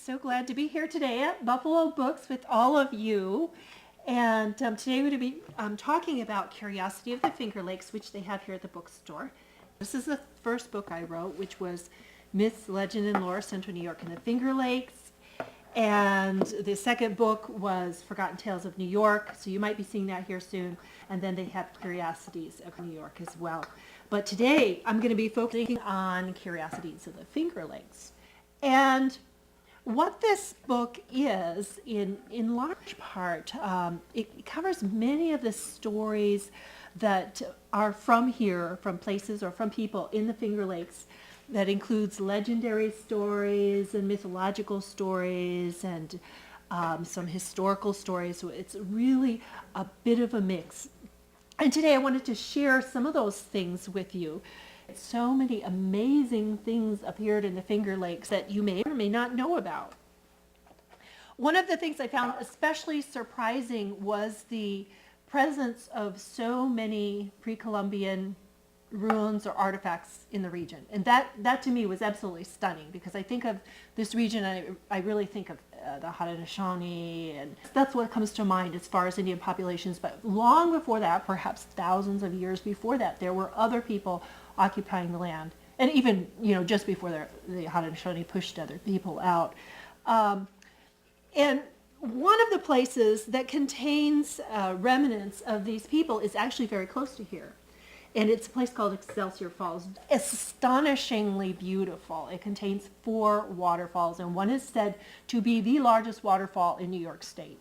So glad to be here today at Buffalo Books with all of you. And today we're going to be talking about Curiosity of the Finger Lakes, which they have here at the bookstore. This is the first book I wrote, which was Myths, Legend, and Lore, Central New York and the Finger Lakes. And the second book was Forgotten Tales of New York, so you might be seeing that here soon. And then they have Curiosities of New York as well. But today I'm going to be focusing on Curiosities of the Finger Lakes. And what this book is, in large part, it covers many of the stories that are from here, from places or from people in the Finger Lakes. That includes legendary stories and mythological stories and some historical stories. So it's really a bit of a mix. And today I wanted to share some of those things with you. So many amazing things appeared in the Finger Lakes that you may or may not know about. One of the things I found especially surprising was the presence of so many pre-Columbian ruins or artifacts in the region. And that to me was absolutely stunning, because I think of this region, I really think of the Haudenosaunee, and that's what comes to mind as far as Indian populations. But long before that, perhaps thousands of years before that, there were other people occupying the land. And even, just before the Haudenosaunee pushed other people out. And one of the places that contains remnants of these people is actually very close to here. And it's a place called Excelsior Falls. Astonishingly beautiful. It contains 4 waterfalls, and one is said to be the largest waterfall in New York State.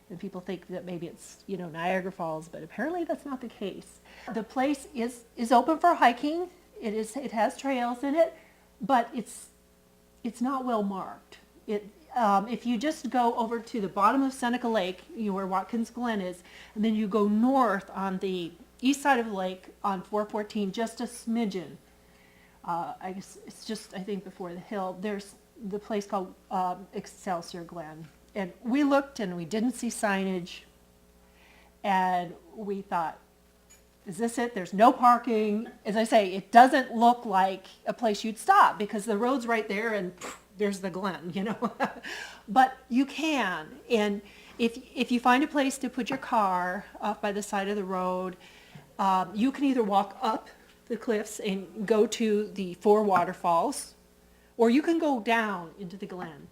And people think that maybe it's, Niagara Falls, but apparently that's not the case. The place is open for hiking. It has trails in it, but it's not well marked. If you just go over to the bottom of Seneca Lake, where Watkins Glen is, and then you go north on the east side of the lake on 414, just a smidgen. I guess it's just, I think, before the hill. There's the place called Excelsior Glen. And we looked and we didn't see signage. And we thought, is this it? There's no parking. As I say, it doesn't look like a place you'd stop, because the road's right there and there's the Glen, But you can. And if you find a place to put your car off by the side of the road, you can either walk up the cliffs and go to the 4 waterfalls, or you can go down into the Glen.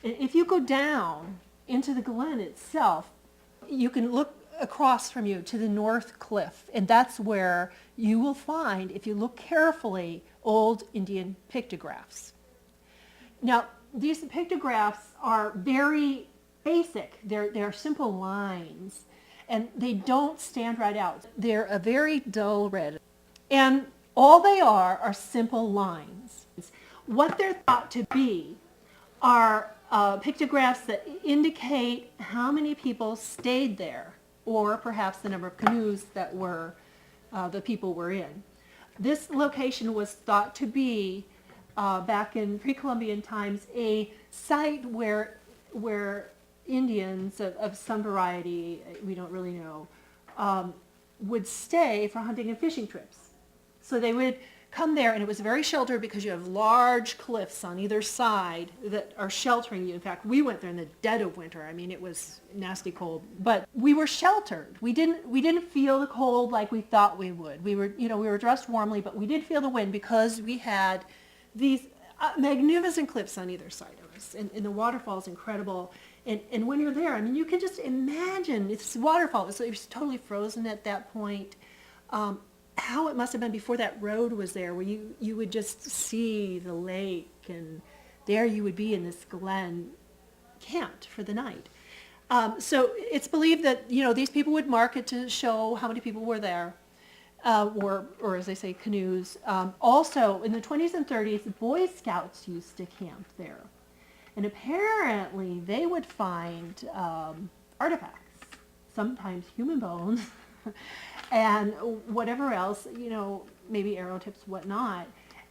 And if you go down into the Glen itself, you can look across from you to the north cliff, and that's where you will find, if you look carefully, old Indian pictographs. Now, these pictographs are very basic. They're simple lines, and they don't stand right out. They're a very dull red, and all they are simple lines. What they're thought to be are pictographs that indicate how many people stayed there, or perhaps the number of canoes that the people were in. This location was thought to be, back in pre-Columbian times, a site where Indians of some variety, we don't really know, would stay for hunting and fishing trips. So they would come there, and it was very sheltered because you have large cliffs on either side that are sheltering you. In fact, we went there in the dead of winter. I mean, it was nasty cold, but we were sheltered. We didn't feel the cold like we thought we would. We were dressed warmly, but we did feel the wind because we had these magnificent cliffs on either side of us, and the waterfall's incredible. And when you're there, I mean, you can just imagine this waterfall. It was totally frozen at that point. How it must have been before that road was there, where you would just see the lake, and there you would be in this glen, camped for the night. So it's believed that these people would mark it to show how many people were there, or as they say, canoes. Also, in the 20s and 30s, Boy Scouts used to camp there. And apparently they would find artifacts, sometimes human bones, and whatever else, maybe arrow tips, whatnot,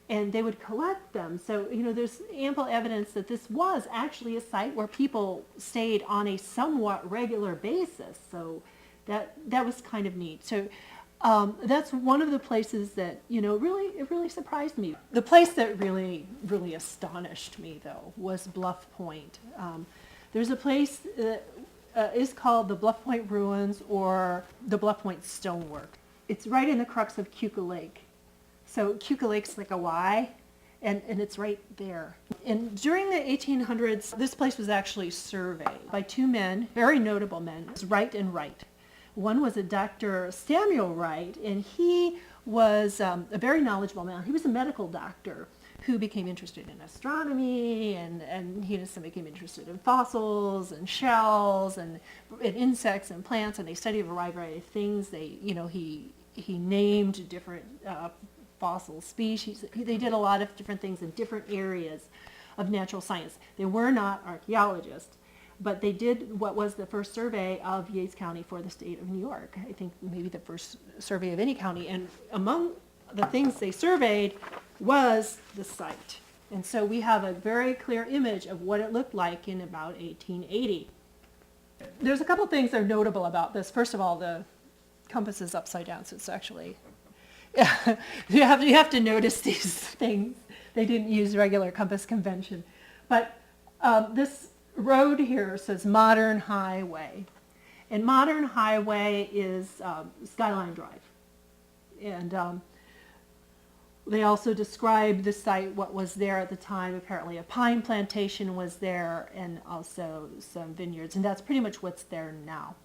and they would collect them. So, there's ample evidence that this was actually a site where people stayed on a somewhat regular basis. So that was kind of neat. So That's one of the places that, it really surprised me. The place that really, really astonished me, though, was Bluff Point. There's a place that is called the Bluff Point Ruins or the Bluff Point Stonework. It's right in the crux of Keuka Lake. So Keuka Lake's like a Y, and it's right there. And during the 1800s, this place was actually surveyed by two men, very notable men, Wright and Wright. One was a Dr. Samuel Wright, and he was a very knowledgeable man. He was a medical doctor who became interested in astronomy, and he became interested in fossils and shells and insects and plants, and they studied a variety of things. He named different fossil species. They did a lot of different things in different areas of natural science. They were not archaeologists, but they did what was the first survey of Yates County for the state of New York. I think maybe the first survey of any county. And among the things they surveyed was the site. And so we have a very clear image of what it looked like in about 1880. There's a couple things that are notable about this. First of all, the compass is upside down, so it's actually, you have to notice these things. They didn't use regular compass convention. But this road here says Modern Highway. And Modern Highway is Skyline Drive. And they also describe the site, what was there at the time. Apparently a pine plantation was there and also some vineyards. And that's pretty much what's there now.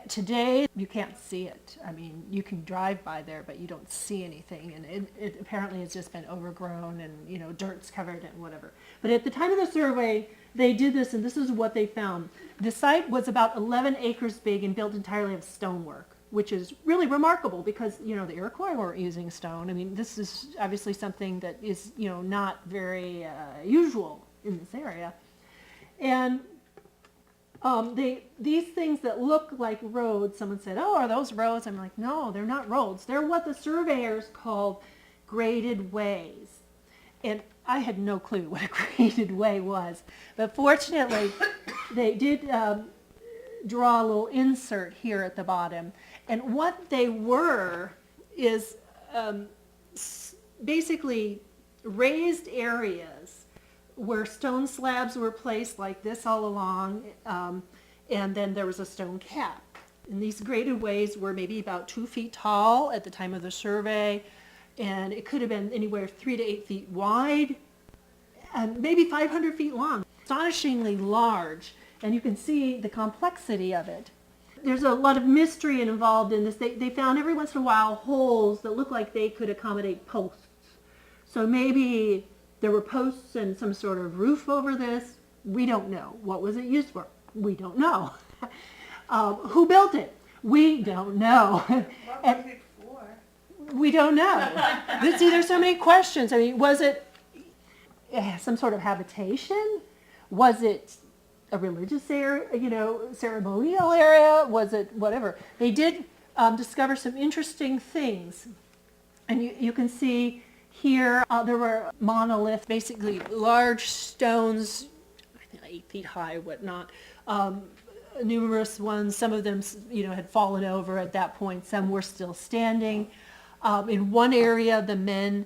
Today, you can't see it. I mean, you can drive by there, but you don't see anything. And it apparently has just been overgrown and, dirt's covered and whatever. But at the time of the survey, they did this, and this is what they found. The site was about 11 acres big and built entirely of stonework, which is really remarkable because, the Iroquois weren't using stone. I mean, this is obviously something that is, not very usual in this area. And these things that look like roads, someone said, oh, are those roads? I'm like, no, they're not roads. They're what the surveyors called graded ways. And I had no clue what a graded way was. But fortunately, they did draw a little insert here at the bottom. And what they were is basically raised areas where stone slabs were placed like this all along, and then there was a stone cap. And these graded ways were maybe about 2 feet tall at the time of the survey, and it could have been anywhere 3 to 8 feet wide, and maybe 500 feet long. Astonishingly large, and you can see the complexity of it. There's a lot of mystery involved in this. They found every once in a while holes that looked like they could accommodate posts. So maybe there were posts and some sort of roof over this. We don't know. What was it used for? We don't know. Who built it? We don't know. What was it for? We don't know. See, there's so many questions. I mean, was it some sort of habitation? Was it a religious area, ceremonial area? Was it whatever? They did discover some interesting things. And you can see here, there were monoliths, basically large stones, 8 feet high, whatnot. Numerous ones, some of them, had fallen over at that point. Some were still standing. In one area, the men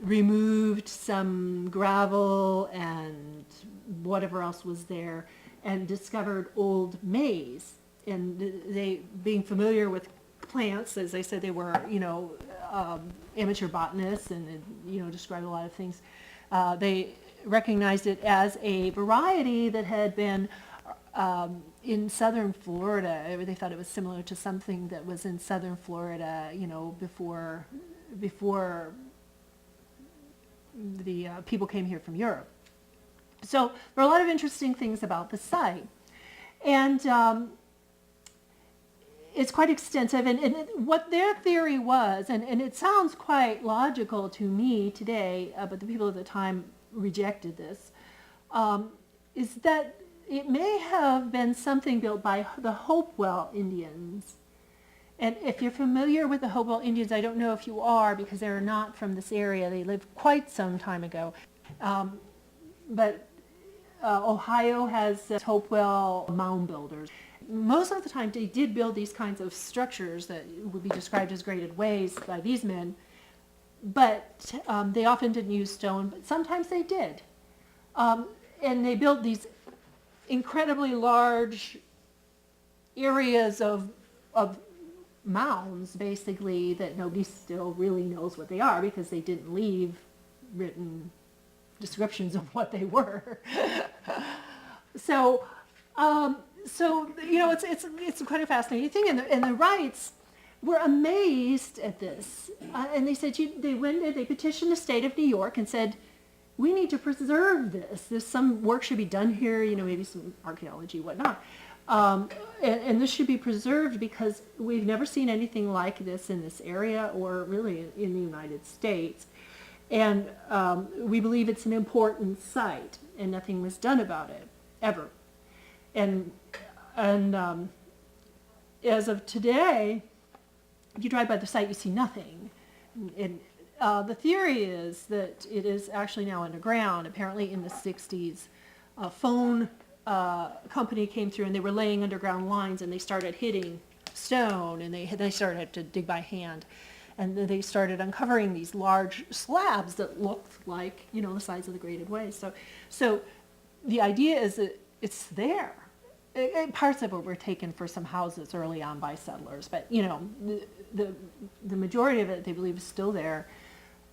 removed some gravel and whatever else was there and discovered old maize. And they, being familiar with plants, as I said, they were, amateur botanists and, described a lot of things. They recognized it as a variety that had been in southern Florida. They thought it was similar to something that was in southern Florida, before the people came here from Europe. So there are a lot of interesting things about the site. And it's quite extensive. And what their theory was, and it sounds quite logical to me today, but the people at the time rejected this, is that it may have been something built by the Hopewell Indians. And if you're familiar with the Hopewell Indians, I don't know if you are because they're not from this area. They lived quite some time ago. But Ohio has Hopewell mound builders. Most of the time they did build these kinds of structures that would be described as graded ways by these men, but they often didn't use stone, but sometimes they did. And they built these incredibly large areas of mounds, basically, that nobody still really knows what they are because they didn't leave written descriptions of what they were. So it's quite a fascinating thing, and the Wrights were amazed at this, and they said they petitioned the state of New York and said, we need to preserve this. There's some work should be done here, maybe some archaeology, whatnot. And this should be preserved because we've never seen anything like this in this area or really in the United States. And we believe it's an important site, and nothing was done about it, ever. And as of today, if you drive by the site, you see nothing. And the theory is that it is actually now underground. Apparently in the 60s, a phone company came through and they were laying underground lines, and they started hitting stone, and they started to dig by hand. And then they started uncovering these large slabs that looked like, the size of the graded ways. So the idea is that it's there. Parts of it were taken for some houses early on by settlers, but the majority of it they believe is still there,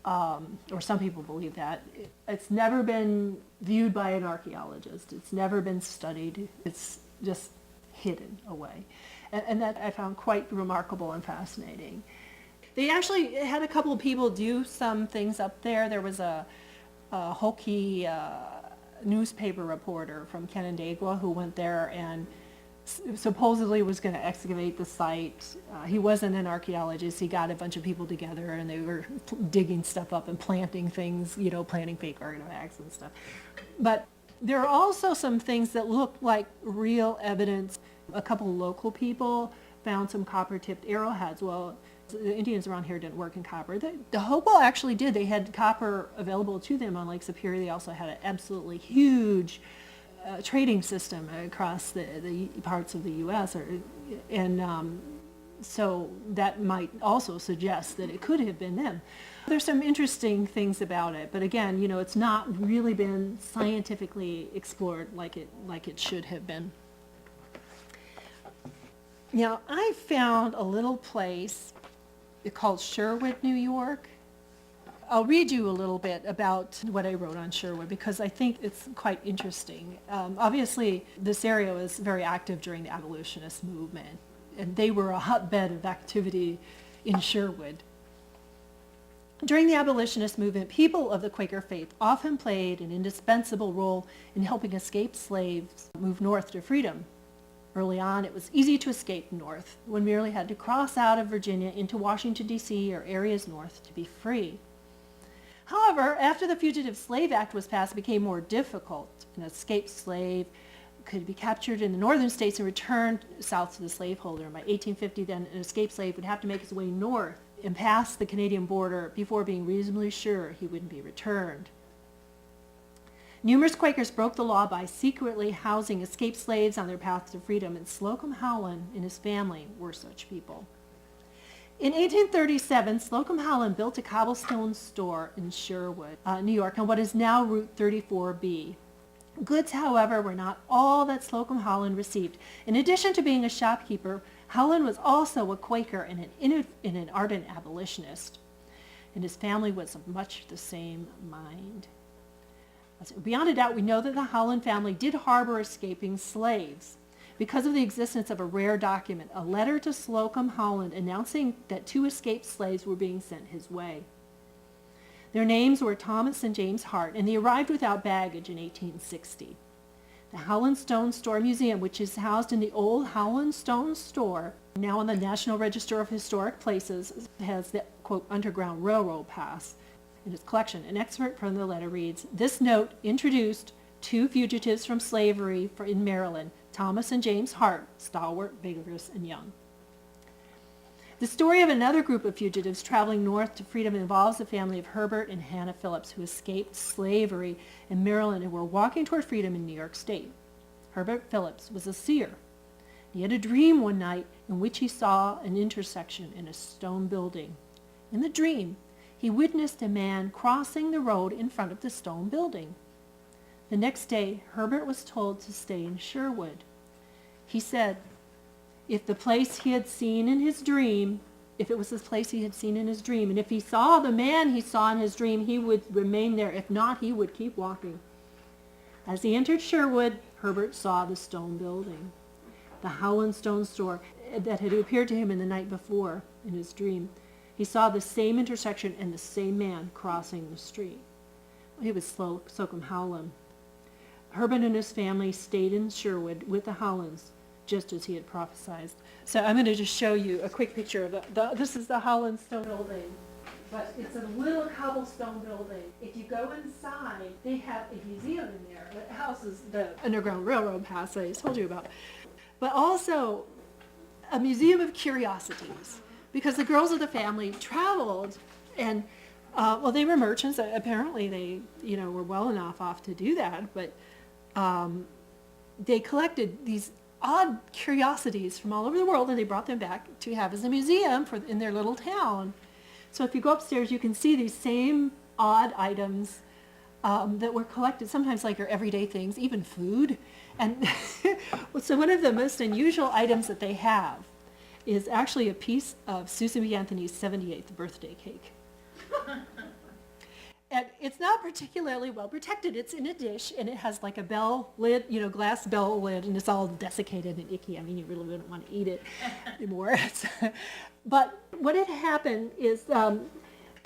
or some people believe that. It's never been viewed by an archaeologist. It's never been studied. It's just hidden away, and that I found quite remarkable and fascinating. They actually had a couple of people do some things up there. There was a Hokie newspaper reporter from Canandaigua who went there and supposedly was going to excavate the site. He wasn't an archaeologist. He got a bunch of people together and they were digging stuff up and planting things, planting fake artifacts and stuff. But there are also some things that look like real evidence. A couple local people found some copper-tipped arrowheads. Well, the Indians around here didn't work in copper. The Hopewell actually did. They had copper available to them on Lake Superior. They also had an absolutely huge trading system across the parts of the U.S. So that might also suggest that it could have been them. There's some interesting things about it, but again, it's not really been scientifically explored like it should have been. Now, I found a little place called Sherwood, New York. I'll read you a little bit about what I wrote on Sherwood because I think it's quite interesting. Obviously, this area was very active during the abolitionist movement, and they were a hotbed of activity in Sherwood. During the abolitionist movement, people of the Quaker faith often played an indispensable role in helping escaped slaves move north to freedom. Early on, it was easy to escape north. One merely had to cross out of Virginia into Washington, D.C. or areas north to be free. However, after the Fugitive Slave Act was passed, it became more difficult. An escaped slave could be captured in the northern states and returned south to the slaveholder. By 1850, then, an escaped slave would have to make his way north and pass the Canadian border before being reasonably sure he wouldn't be returned. Numerous Quakers broke the law by secretly housing escaped slaves on their path to freedom, and Slocum Howland and his family were such people. In 1837, Slocum Howland built a cobblestone store in Sherwood, New York, on what is now Route 34B. Goods, however, were not all that Slocum Howland received. In addition to being a shopkeeper, Howland was also a Quaker and an ardent abolitionist, and his family was of much the same mind. Beyond a doubt, we know that the Howland family did harbor escaping slaves because of the existence of a rare document, a letter to Slocum Howland announcing that 2 escaped slaves were being sent his way. Their names were Thomas and James Hart, and they arrived without baggage in 1860. The Howland Stone Store Museum, which is housed in the old Howland Stone Store, now on the National Register of Historic Places, has the, quote, Underground Railroad pass in its collection. An excerpt from the letter reads, "This note introduced 2 fugitives from slavery in Maryland, Thomas and James Hart, stalwart, vigorous, and young." The story of another group of fugitives traveling north to freedom involves the family of Herbert and Hannah Phillips, who escaped slavery in Maryland and were walking toward freedom in New York State. Herbert Phillips was a seer, He had a dream one night in which he saw an intersection in a stone building. In the dream, he witnessed a man crossing the road in front of the stone building. The next day, Herbert was told to stay in Sherwood. He said if the place he had seen in his dream, if it was this place he had seen in his dream, and if he saw the man he saw in his dream, he would remain there. If not, he would keep walking. As he entered Sherwood, Herbert saw the stone building, the Howland Stone Store that had appeared to him in the night before in his dream. He saw the same intersection and the same man crossing the street. It was Slocum Howland. Herbert and his family stayed in Sherwood with the Howlands, just as he had prophesied. So I'm going to just show you a quick picture of this is the Howland Stone Building, but it's a little cobblestone building. If you go inside, they have a museum in there that houses the Underground Railroad pass I told you about, but also a museum of curiosities, because the girls of the family traveled and well, they were merchants. Apparently they, were well enough off to do that, but they collected these odd curiosities from all over the world, and they brought them back to have as a museum in their little town. So if you go upstairs, you can see these same odd items that were collected, sometimes like your everyday things, even food. And so one of the most unusual items that they have is actually a piece of Susan B. Anthony's 78th birthday cake. And it's not particularly well protected. It's in a dish, and it has like a bell lid, glass bell lid, and it's all desiccated and icky. I mean, you really wouldn't want to eat it anymore. But what had happened is the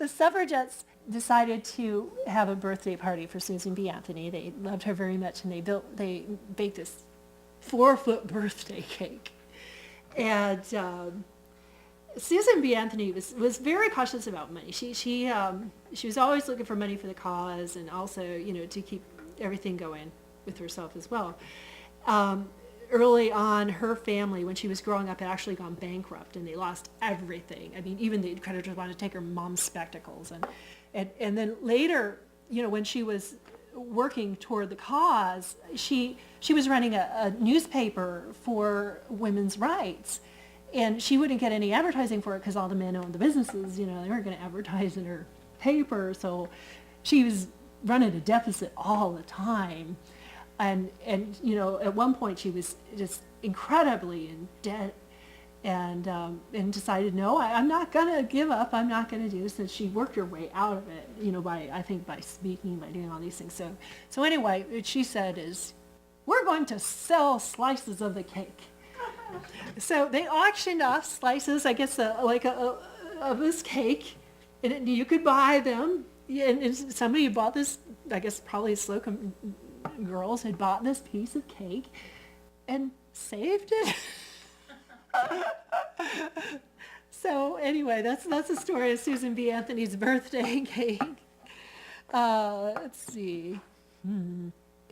suffragettes decided to have a birthday party for Susan B. Anthony. They loved her very much, and they baked this 4-foot birthday cake. And Susan B. Anthony was very cautious about money. She was always looking for money for the cause, and also to keep everything going with herself as well. Early on, her family, when she was growing up, had actually gone bankrupt, and they lost everything. I mean, even the creditors wanted to take her mom's spectacles, and then later, when she was working toward the cause, she was running a newspaper for women's rights. And she wouldn't get any advertising for it because all the men owned the businesses, they weren't going to advertise in her paper. So she was running a deficit all the time. And at one point she was just incredibly in debt and decided, no, I'm not going to give up. I'm not going to do this. And she worked her way out of it, by speaking, by doing all these things. So anyway, what she said is, we're going to sell slices of the cake. So they auctioned off slices, I guess, of this cake, and you could buy them. And somebody bought this, I guess probably Slocum girls had bought this piece of cake and saved it. So anyway, that's the story of Susan B. Anthony's birthday cake. Let's see.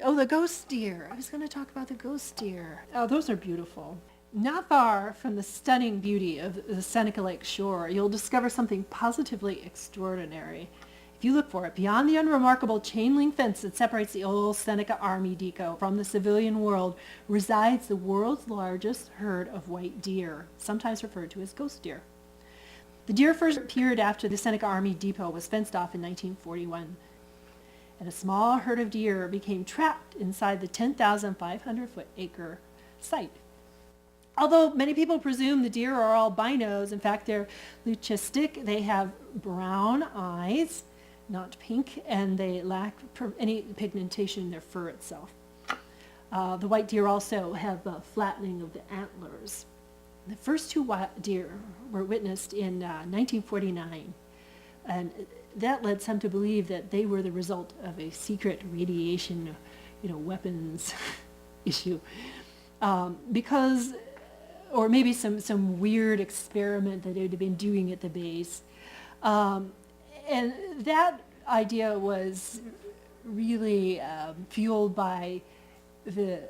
Oh, the ghost deer. I was going to talk about the ghost deer. Oh, those are beautiful. Not far from the stunning beauty of the Seneca Lake shore, you'll discover something positively extraordinary. If you look for it, beyond the unremarkable chain-link fence that separates the old Seneca Army Depot from the civilian world, resides the world's largest herd of white deer, sometimes referred to as ghost deer. The deer first appeared after the Seneca Army Depot was fenced off in 1941, and a small herd of deer became trapped inside the 10,500-acre site. Although many people presume the deer are albinos, in fact, they're leucistic. They have brown eyes, not pink, and they lack any pigmentation in their fur itself. The white deer also have a flattening of the antlers. The first two white deer were witnessed in 1949, and that led some to believe that they were the result of a secret radiation, weapons issue, or maybe some weird experiment that they had been doing at the base. And that idea was really fueled by the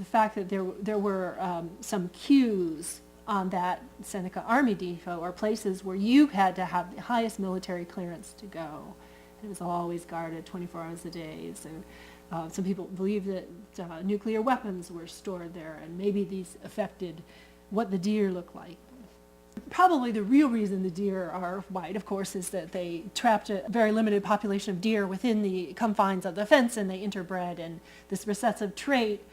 fact that there were some queues on that Seneca Army Depot, or places where you had to have the highest military clearance to go. And it was always guarded 24 hours a day. So Some people believe that nuclear weapons were stored there, and maybe these affected what the deer look like. Probably the real reason the deer are white, of course, is that they trapped a very limited population of deer within the confines of the fence, and they interbred, and this recessive trait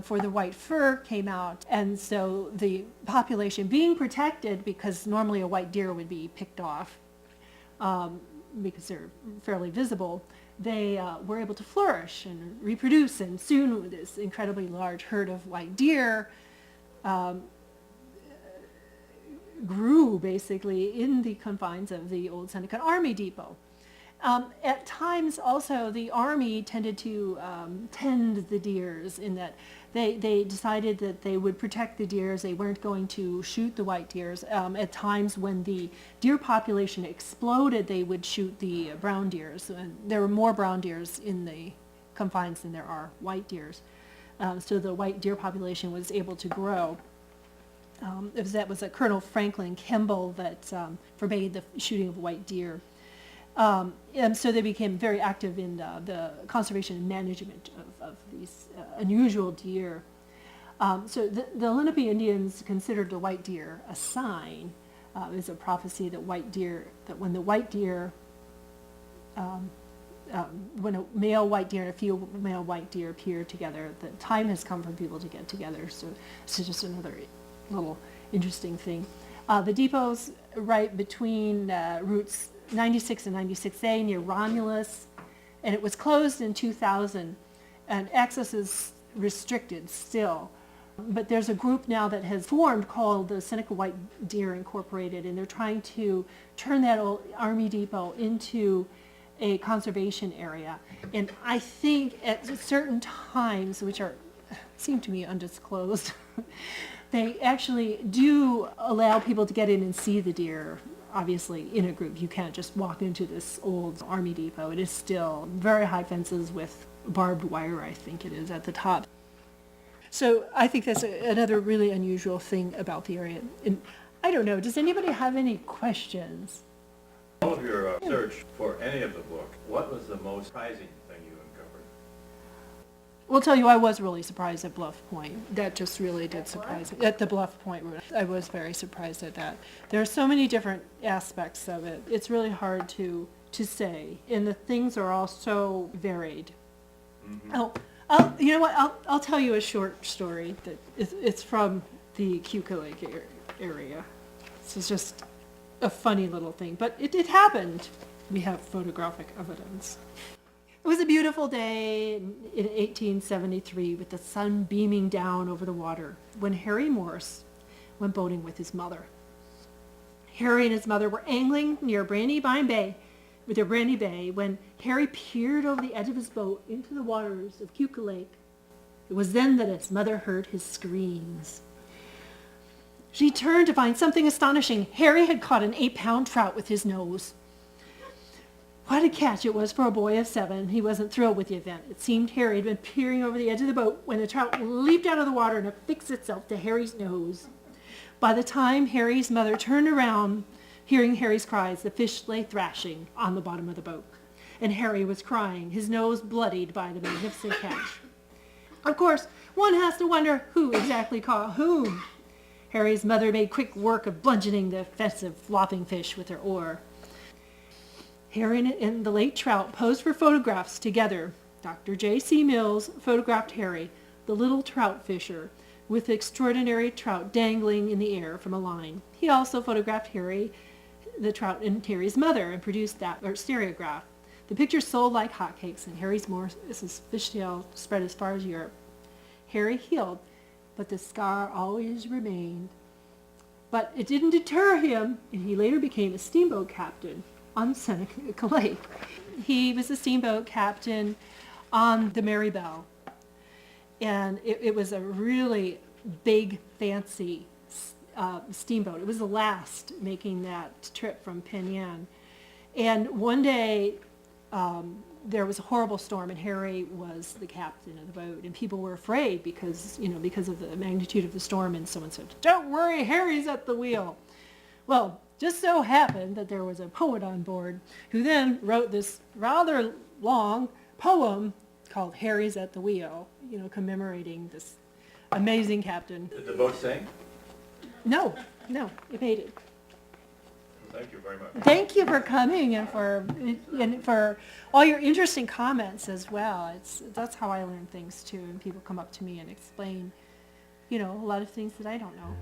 for the white fur came out. And so the population being protected, because normally a white deer would be picked off because they're fairly visible, they were able to flourish and reproduce, and soon this incredibly large herd of white deer grew basically in the confines of the old Seneca Army Depot. At times also the Army tended to tend the deers, in that they decided that they would protect the deers. They weren't going to shoot the white deers. At times when the deer population exploded, they would shoot the brown deers. And there were more brown deers in the confines than there are white deers. So the white deer population was able to grow. That was Colonel Franklin Kimball that forbade the shooting of white deer. And so they became very active in the conservation and management of these unusual deer. So the Lenape Indians considered the white deer a sign. There's a prophecy that when the white deer, when a male white deer and a female white deer appear together, the time has come for people to get together. So this is just another little interesting thing. The depot's right between routes 96 and 96A near Romulus, and it was closed in 2000, and access is restricted still. But there's a group now that has formed called the Seneca White Deer Incorporated, and they're trying to turn that old Army Depot into a conservation area. And I think at certain times, which seem to me undisclosed, they actually do allow people to get in and see the deer. Obviously, in a group, you can't just walk into this old Army Depot. It is still very high fences with barbed wire, I think it is, at the top. So I think that's another really unusual thing about the area. And I don't know, does anybody have any questions? All of your search for any of the book, what was the most surprising thing you uncovered? I'll tell you, I was really surprised at Bluff Point. That just really did surprise me. At the Bluff Point route, I was very surprised at that. There are so many different aspects of it. It's really hard to say, and the things are all so varied. Mm-hmm. You know what? I'll tell you a short story that it's from the Keuka Lake area. It's just a funny little thing, but it happened. We have photographic evidence. It was a beautiful day in 1873 with the sun beaming down over the water when Harry Morse went boating with his mother. Harry and his mother were angling near Brandywine Bay when Harry peered over the edge of his boat into the waters of Keuka Lake. It was then that his mother heard his screams. She turned to find something astonishing. Harry had caught an 8-pound trout with his nose. What a catch it was for a boy of 7. He wasn't thrilled with the event. It seemed Harry had been peering over the edge of the boat when the trout leaped out of the water and affixed itself to Harry's nose. By the time Harry's mother turned around, hearing Harry's cries, the fish lay thrashing on the bottom of the boat. And Harry was crying, his nose bloodied by the magnificent catch. Of course, one has to wonder who exactly caught whom. Harry's mother made quick work of bludgeoning the offensive flopping fish with her oar. Harry and the late trout posed for photographs together. Dr. J.C. Mills photographed Harry, the little trout fisher, with the extraordinary trout dangling in the air from a line. He also photographed Harry, the trout, and Harry's mother, and produced that stereograph. The picture sold like hotcakes, and Harry's Morse's fishtail spread as far as Europe. Harry healed, but the scar always remained. But it didn't deter him, and he later became a steamboat captain on Seneca Lake. He was a steamboat captain on the Marybelle, and it was a really big, fancy steamboat. It was the last making that trip from Penn. And one day there was a horrible storm, and Harry was the captain of the boat, and people were afraid because of the magnitude of the storm, and someone said, "Don't worry, Harry's at the wheel." Well, just so happened that there was a poet on board who then wrote this rather long poem called Harry's at the Wheel, commemorating this amazing captain. Did the boat sink? No, it made it. Well, thank you very much. Thank you for coming and for all your interesting comments as well. That's how I learn things too, and people come up to me and explain, a lot of things that I don't know.